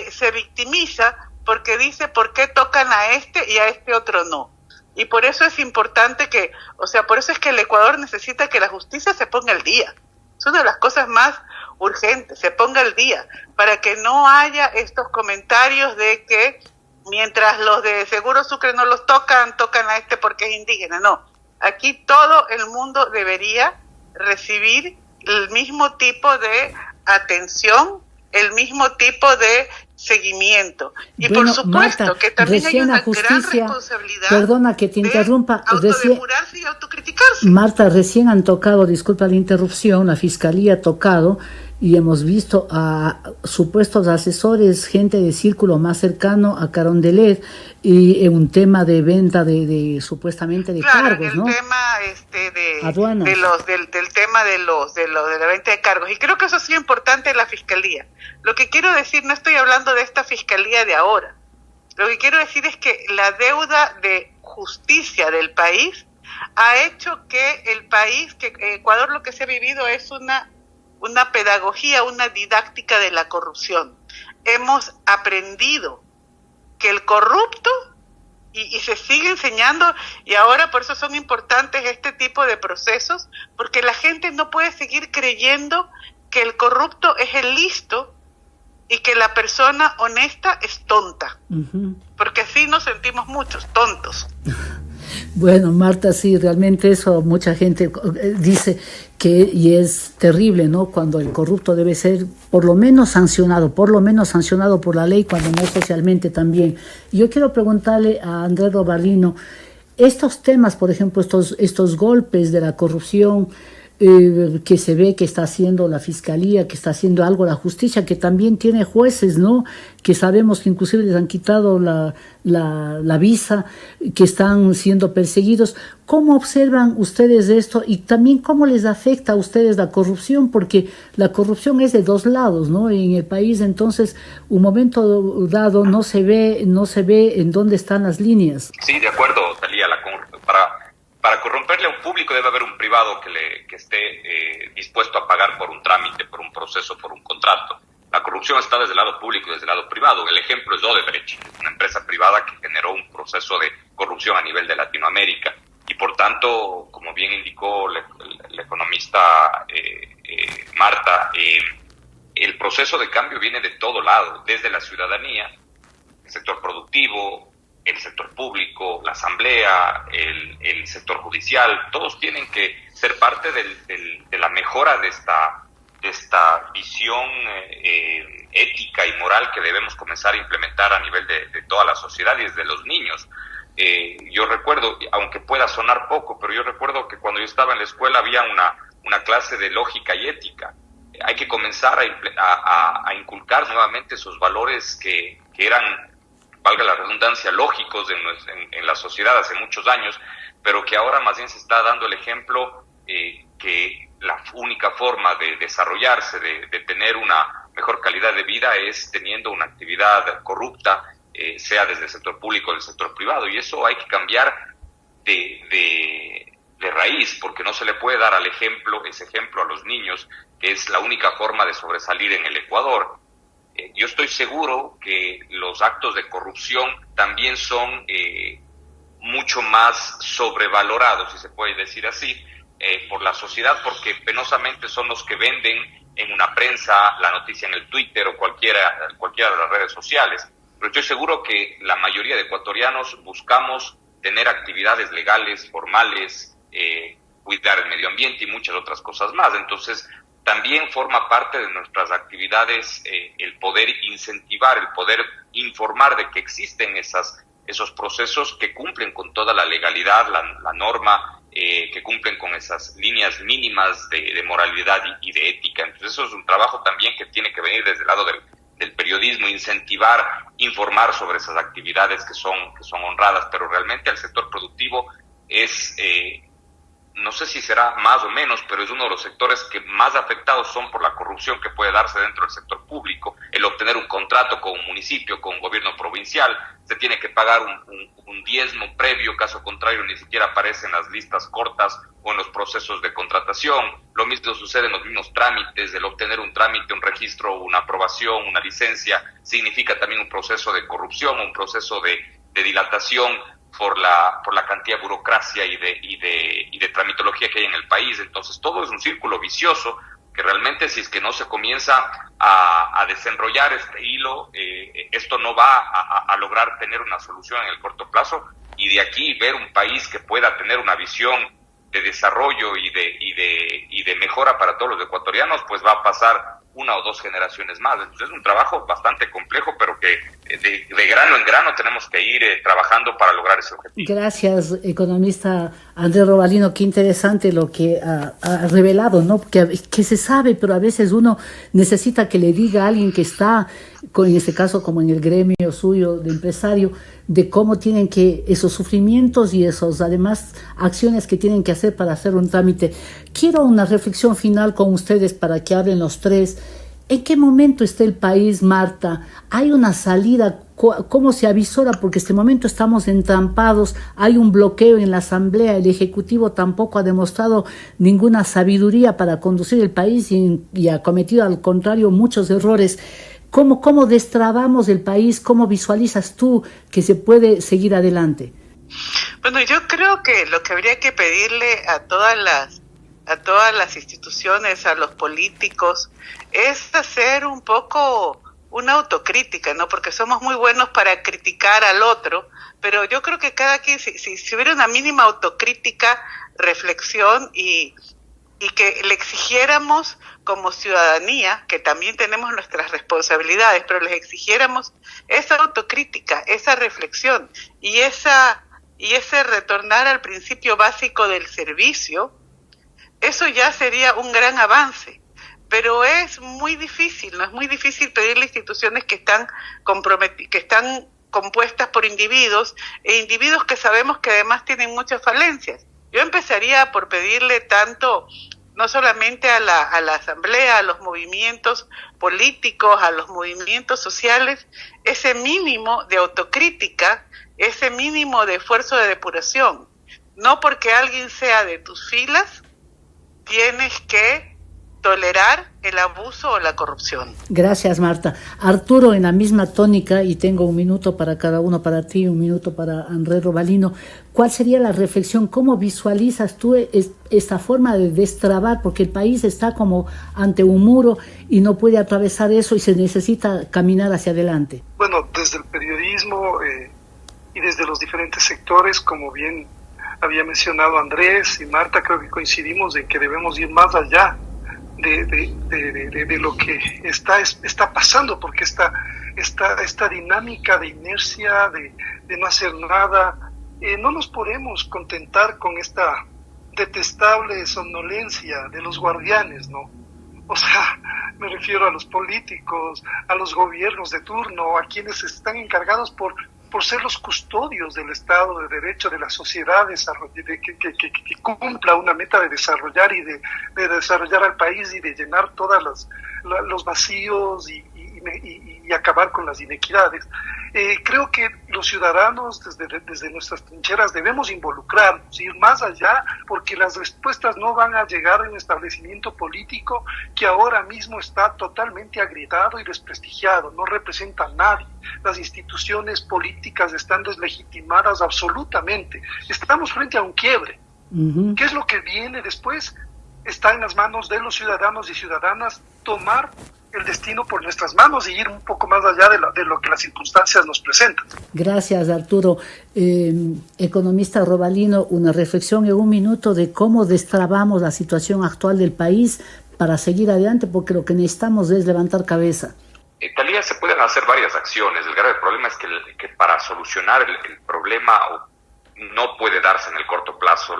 se victimiza porque dice, ¿por qué tocan a este y a este otro no? Y por eso es importante por eso es que el Ecuador necesita que la justicia se ponga al día. Es una de las cosas más urgentes, se ponga al día, para que no haya estos comentarios de que mientras los de Seguro Sucre no los tocan a este porque es indígena. No, aquí todo el mundo debería recibir el mismo tipo de atención, el mismo tipo de seguimiento. Y bueno, por supuesto, Marta, que también hay una gran responsabilidad, perdona que te interrumpa, de autodepurarse y autocriticarse. Marta, recién han tocado, disculpa la interrupción, la Fiscalía ha tocado y hemos visto a supuestos asesores, gente de círculo más cercano a Carondelet, y un tema de venta de supuestamente de cargos, ¿no? Claro, el tema aduanas. del tema de la venta de cargos. Y creo que eso ha sido importante en la Fiscalía. Lo que quiero decir, no estoy hablando de esta Fiscalía de ahora. Lo que quiero decir es que la deuda de justicia del país ha hecho que el país, que Ecuador lo que se ha vivido es una pedagogía, una didáctica de la corrupción. Hemos aprendido que el corrupto, y se sigue enseñando, y ahora por eso son importantes este tipo de procesos, porque la gente no puede seguir creyendo que el corrupto es el listo y que la persona honesta es tonta, porque así nos sentimos muchos, tontos. Bueno, Marta, sí, realmente eso mucha gente dice que, y es terrible, ¿no? Cuando el corrupto debe ser por lo menos sancionado por la ley, cuando no socialmente también. Yo quiero preguntarle a Andrés Robalino, estos temas, por ejemplo, estos golpes de la corrupción, que se ve que está haciendo la fiscalía, que está haciendo algo la justicia, que también tiene jueces, ¿no? Que sabemos que inclusive les han quitado la visa, que están siendo perseguidos. ¿Cómo observan ustedes esto y también cómo les afecta a ustedes la corrupción? Porque la corrupción es de dos lados, ¿no? En el país, entonces, un momento dado no se ve en dónde están las líneas. Sí, de acuerdo, Talía. Para corromperle a un público debe haber un privado que esté dispuesto a pagar por un trámite, por un proceso, por un contrato. La corrupción está desde el lado público y desde el lado privado. El ejemplo es Odebrecht, una empresa privada que generó un proceso de corrupción a nivel de Latinoamérica. Y por tanto, como bien indicó la economista Marta, el proceso de cambio viene de todo lado, desde la ciudadanía, el sector productivo, el sector público, la asamblea, el sector judicial. Todos tienen que ser parte de la mejora de esta visión ética y moral que debemos comenzar a implementar a nivel de toda la sociedad y desde los niños. Yo recuerdo, aunque pueda sonar poco, pero yo recuerdo que cuando yo estaba en la escuela había una clase de lógica y ética. Hay que comenzar a inculcar nuevamente esos valores que eran, valga la redundancia, lógicos en la sociedad hace muchos años, pero que ahora más bien se está dando el ejemplo que la única forma de desarrollarse, de tener una mejor calidad de vida es teniendo una actividad corrupta, sea desde el sector público o del sector privado, y eso hay que cambiar de raíz, porque no se le puede dar ese ejemplo a los niños, que es la única forma de sobresalir en el Ecuador. Yo estoy seguro que los actos de corrupción también son mucho más sobrevalorados, si se puede decir así, por la sociedad, porque penosamente son los que venden en una prensa la noticia en el Twitter o cualquiera de las redes sociales. Pero estoy seguro que la mayoría de ecuatorianos buscamos tener actividades legales, formales, cuidar el medio ambiente y muchas otras cosas más. Entonces, también forma parte de nuestras actividades el poder incentivar, el poder informar de que existen esos procesos que cumplen con toda la legalidad, la norma, que cumplen con esas líneas mínimas de moralidad y de ética. Entonces eso es un trabajo también que tiene que venir desde el lado del periodismo, incentivar, informar sobre esas actividades que son honradas, pero realmente el sector productivo es... no sé si será más o menos, pero es uno de los sectores que más afectados son por la corrupción que puede darse dentro del sector público. El obtener un contrato con un municipio, con un gobierno provincial, se tiene que pagar un diezmo previo, caso contrario ni siquiera aparece en las listas cortas o en los procesos de contratación. Lo mismo sucede en los mismos trámites. El obtener un trámite, un registro, una aprobación, una licencia, significa también un proceso de corrupción, un proceso de dilatación por la cantidad de burocracia y de tramitología que hay en el país. Entonces todo es un círculo vicioso que realmente, si es que no se comienza a desenrollar este hilo, esto no va a lograr tener una solución en el corto plazo, y de aquí ver un país que pueda tener una visión de desarrollo y de mejora para todos los ecuatorianos, pues va a pasar una o dos generaciones más. Entonces es un trabajo bastante complejo, pero que de grano en grano tenemos que ir trabajando para lograr ese objetivo. Gracias, economista Andrés Robalino. Qué interesante lo que ha revelado, ¿no? Que se sabe, pero a veces uno necesita que le diga a alguien que está, en este caso como en el gremio suyo de empresario, de cómo tienen que esos sufrimientos y esos además acciones que tienen que hacer para hacer un trámite. Quiero una reflexión final con ustedes para que hablen los tres. ¿En qué momento está el país, Marta? ¿Hay una salida? ¿Cómo se avisora? Porque en este momento estamos entrampados, hay un bloqueo en la Asamblea, el Ejecutivo tampoco ha demostrado ninguna sabiduría para conducir el país y ha cometido al contrario muchos errores. ¿Cómo destrabamos el país? ¿Cómo visualizas tú que se puede seguir adelante? Bueno, yo creo que lo que habría que pedirle a todas las instituciones, a los políticos, es hacer un poco una autocrítica, ¿no? Porque somos muy buenos para criticar al otro, pero yo creo que cada quien, si hubiera una mínima autocrítica, reflexión y que le exigiéramos como ciudadanía, que también tenemos nuestras responsabilidades, pero les exigiéramos esa autocrítica, esa reflexión y ese retornar al principio básico del servicio, eso ya sería un gran avance. Pero es muy difícil, ¿no? Es muy difícil pedirle a instituciones que están compuestas por individuos, e individuos que sabemos que además tienen muchas falencias. Yo empezaría por pedirle tanto, no solamente a la asamblea, a los movimientos políticos, a los movimientos sociales, ese mínimo de autocrítica, ese mínimo de esfuerzo de depuración. No porque alguien sea de tus filas, tienes que tolerar el abuso o la corrupción. Gracias, Marta. Arturo, en la misma tónica, y tengo 1 minuto para cada uno, para ti, 1 minuto para André Robalino, ¿cuál sería la reflexión? ¿Cómo visualizas tú esta forma de destrabar? Porque el país está como ante un muro y no puede atravesar eso y se necesita caminar hacia adelante. Bueno, desde el periodismo y desde los diferentes sectores, como bien había mencionado Andrés y Marta, creo que coincidimos en que debemos ir más allá de lo que está pasando, porque esta dinámica de inercia, de no hacer nada, no nos podemos contentar con esta detestable somnolencia de los guardianes, ¿no? O sea, me refiero a los políticos, a los gobiernos de turno, a quienes están encargados por ser los custodios del Estado de Derecho, de la sociedad, que cumpla una meta de desarrollar y de desarrollar al país y de llenar todos los vacíos y acabar con las inequidades. Creo que los ciudadanos desde nuestras trincheras debemos involucrarnos, ir más allá, porque las respuestas no van a llegar a un establecimiento político que ahora mismo está totalmente agrietado y desprestigiado, no representa a nadie. Las instituciones políticas están deslegitimadas absolutamente. Estamos frente a un quiebre. Uh-huh. ¿Qué es lo que viene después? Está en las manos de los ciudadanos y ciudadanas tomar el destino por nuestras manos y ir un poco más allá de lo que las circunstancias nos presentan. Gracias, Arturo. Economista Robalino, una reflexión en 1 minuto de cómo destrabamos la situación actual del país para seguir adelante, porque lo que necesitamos es levantar cabeza. Talía, se pueden hacer varias acciones. El grave problema es que para solucionar el problema no puede darse en el corto plazo.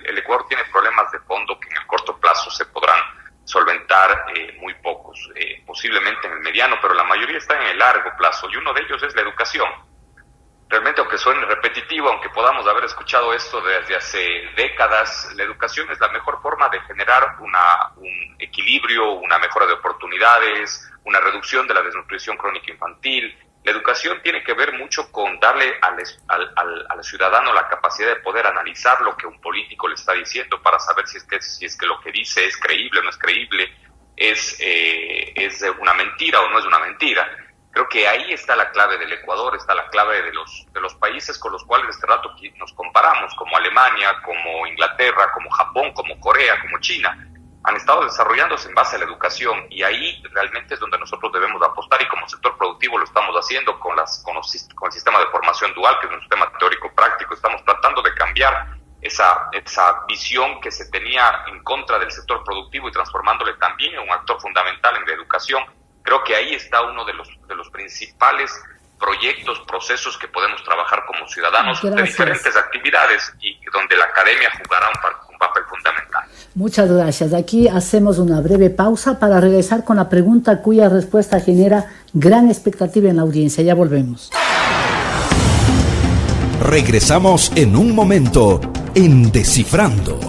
El Ecuador tiene problemas de fondo que en el corto plazo se podrán solventar muy pocos, posiblemente en el mediano, pero la mayoría está en el largo plazo, y uno de ellos es la educación. Realmente, aunque suene repetitivo, aunque podamos haber escuchado esto desde hace décadas, la educación es la mejor forma de generar un equilibrio, una mejora de oportunidades, una reducción de la desnutrición crónica infantil. La educación tiene que ver mucho con darle al ciudadano la capacidad de poder analizar lo que un político le está diciendo para saber si es que lo que dice es creíble o no es creíble, es una mentira o no es una mentira. Creo que ahí está la clave del Ecuador, está la clave de los países con los cuales este rato nos comparamos, como Alemania, como Inglaterra, como Japón, como Corea, como China. Han estado desarrollándose en base a la educación, y ahí realmente es donde nosotros debemos apostar, y como sector productivo lo estamos haciendo con el sistema de formación dual, que es un sistema teórico práctico. Estamos tratando de cambiar esa visión que se tenía en contra del sector productivo y transformándole también en un actor fundamental en la educación. Creo que ahí está uno de los principales proyectos, procesos que podemos trabajar como ciudadanos. Gracias. De diferentes actividades, y donde la academia jugará un papel fundamental. Muchas gracias. Aquí hacemos una breve pausa para regresar con la pregunta cuya respuesta genera gran expectativa en la audiencia. Ya volvemos. Regresamos en un momento en Descifrando.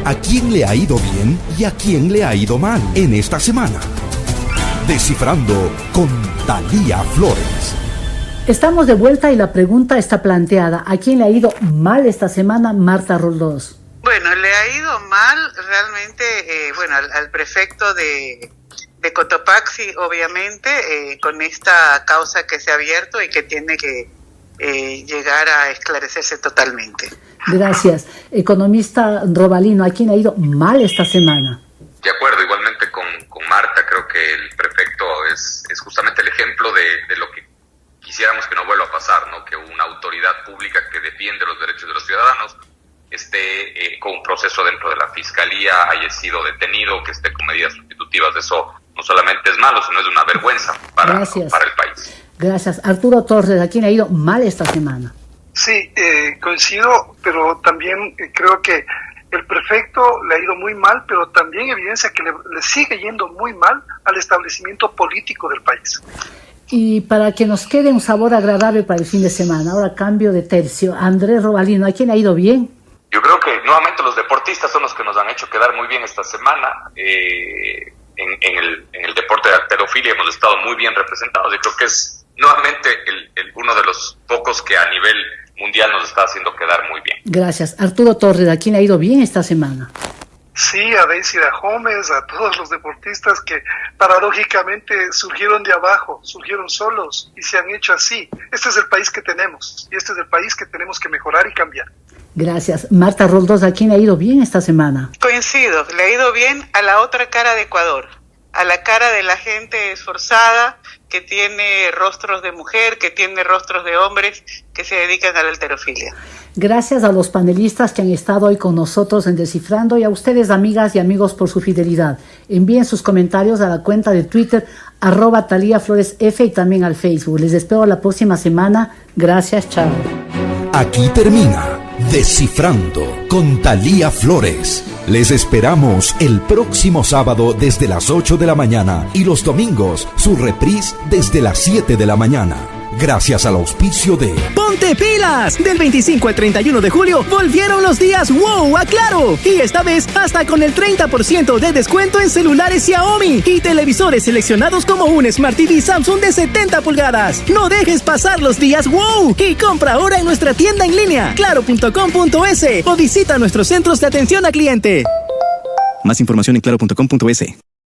¿A quién le ha ido bien y a quién le ha ido mal en esta semana? Descifrando con Talía Flores. Estamos de vuelta y la pregunta está planteada. ¿A quién le ha ido mal esta semana, Marta Roldós? Bueno, le ha ido mal realmente, al prefecto de Cotopaxi, obviamente, con esta causa que se ha abierto y que tiene que llegar a esclarecerse totalmente. Gracias. Economista Robalino, ¿a quién ha ido mal esta semana? De acuerdo, igualmente con Marta, creo que el prefecto es justamente el ejemplo de lo que quisiéramos que no vuelva a pasar, ¿no? Que una autoridad pública que defiende los derechos de los ciudadanos esté con un proceso dentro de la fiscalía, haya sido detenido, que esté con medidas sustitutivas. Eso no solamente es malo, sino es una vergüenza para el país. Gracias. Arturo Torres, ¿a quién ha ido mal esta semana? Sí, coincido, pero también creo que el prefecto le ha ido muy mal, pero también evidencia que le sigue yendo muy mal al establecimiento político del país. Y para que nos quede un sabor agradable para el fin de semana, ahora cambio de tercio. Andrés Robalino, ¿a quién ha ido bien? Yo creo que nuevamente los deportistas son los que nos han hecho quedar muy bien esta semana. En el deporte de halterofilia hemos estado muy bien representados. Yo creo que es nuevamente uno de los pocos que a nivel mundial nos está haciendo quedar muy bien. Gracias. Arturo Torres, ¿a quién ha ido bien esta semana? Sí, a Daisy Dahomes, a todos los deportistas que paradójicamente surgieron de abajo, surgieron solos y se han hecho así. Este es el país que tenemos y este es el país que tenemos que mejorar y cambiar. Gracias. Marta Roldós, ¿a quién ha ido bien esta semana? Coincido, le ha ido bien a la otra cara de Ecuador, a la cara de la gente esforzada que tiene rostros de mujer, que tiene rostros de hombres que se dedican a la halterofilia. Gracias a los panelistas que han estado hoy con nosotros en Descifrando y a ustedes, amigas y amigos, por su fidelidad. Envíen sus comentarios a la cuenta de Twitter @TaliaFloresF y también al Facebook. Les espero la próxima semana. Gracias, chao. Aquí termina Descifrando con Thalía Flores. Les esperamos el próximo sábado desde las 8 de la mañana y los domingos su reprise desde las 7 de la mañana. Gracias al auspicio de ¡Ponte pilas! Del 25 al 31 de julio volvieron los días WOW a Claro. Y esta vez hasta con el 30% de descuento en celulares Xiaomi y televisores seleccionados como un Smart TV Samsung de 70 pulgadas. No dejes pasar los días WOW y compra ahora en nuestra tienda en línea claro.com.es o visita nuestros centros de atención al cliente. Más información en claro.com.es.